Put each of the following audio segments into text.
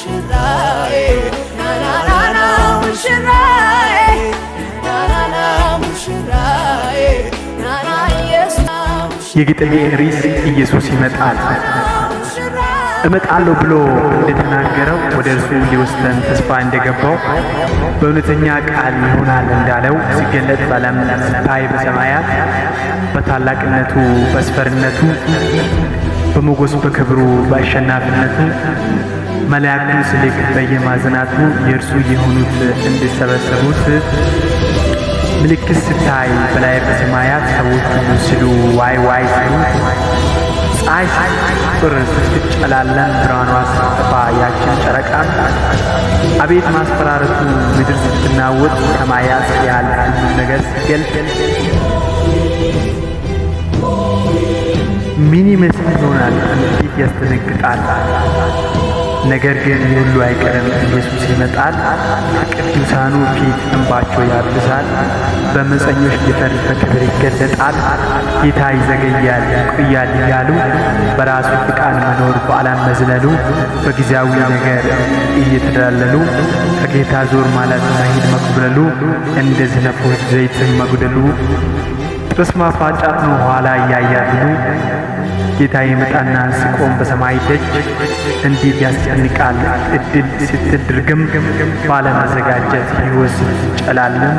ሙሽራዬ ናናናና ሙሽራዬ ናናና ሙሽራዬ ናና ኢየሱስ የግጥሜ ርዕስ ኢየሱስ ይመጣል። እመጣለሁ ብሎ እንደተናገረው ወደ እርሱ ሊወስደን ተስፋ እንደገባው በእውነተኛ ቃል ይሆናል እንዳለው ሲገለጥ ባለም ስታይ በሰማያት በታላቅነቱ በአስፈሪነቱ በሞገሱ በክብሩ በአሸናፊነቱ መላእክቱን ሲልክ በየማዕዘናቱ የእርሱ የሆኑት እንዲሰበሰቡት ምልክት ስታይ በላይ በሰማያት ሰዎች ሁሉ ሲሉ ዋይ ዋይ ሲሉ ፀሐይ ስትጠቁር ስትጨላለም ብርሃኗ ስትጠፋ ያችን ጨረቃ አቤት ማስፈራረቱ ምድር ስትናወጥ ሰማያት ሲያልፍ ሁሉ ነገር ሲገልጥ ምን ይመስል ይሆናል? እንዴት ያስደነግጣል! ነገር ግን ሁሉ አይቀርም። ኢየሱስ ይመጣል። ቅዱሳኑ ፊት እንባቸው ያብሳል። በአመፀኞች ሊፈርድ በክብር ይገለጣል። ጌታ ይዘገያል ይቆያል እያሉ በራሱ ፍቃድ መኖር በዓለም መዝለሉ በጊዜያዊ ነገር እየተደላለሉ ከጌታ ዞር ማለት መሄድ መኩብለሉ እንደ ዝነፎች ዘይትን መጉደሉ ጥርስ ማፋጫት ነው ኋላ እያያሉ ጌታ ይመጣና ሲቆም በሰማይ ደጅ እንዴት ያስጨንቃል! እድል ስትል ድርግም ባለማዘጋጀት ሕይወት ስትጨላለም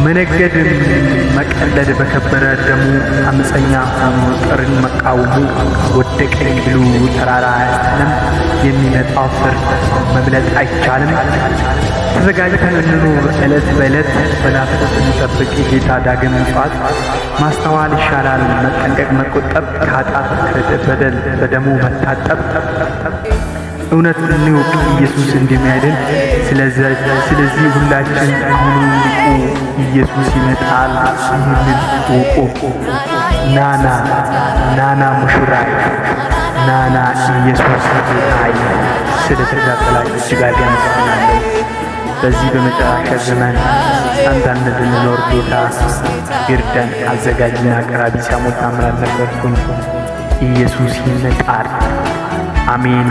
መነገድም መቀለድ በከበረ ደሙ አመፀኛ ሆኖ ጥርን መቃወሙ ወደቀኝ ብሉ ተራራ አያስጥልም። የሚመጣው ፍርድ መብለጥ አይቻልም። ተዘጋጅተን እንኑር ዕለት በዕለት በናፍቆት እንጠብቅ የጌታ ዳግም ምጽአት። ማስተዋል ይሻላል መጠንቀቅ መቆጠብ ከኃጢአት ከበደል በደሙ መታጠብ። እውነት እንውቅ ኢየሱስ እንደሚያድን። ስለዚህ ሁላችን አሁኑ ንቁ፣ ኢየሱስ ይመጣል። ይህንን እወቁ። ናና ናና ሙሽራዬ ናና ኢየሱስ ጌታዬ። ስለተከታተላችሁ እጅግ አድርጌ አመሰግናለሁ። በዚህ በመጨረሻ ዘመን ጸንተን እንድንኖር ጌታ ይርዳን። አዘጋጅና አቅራቢ ሳሙኤል ታምራት ነበርኩኝ። ኢየሱስ ይመጣል። አሜን።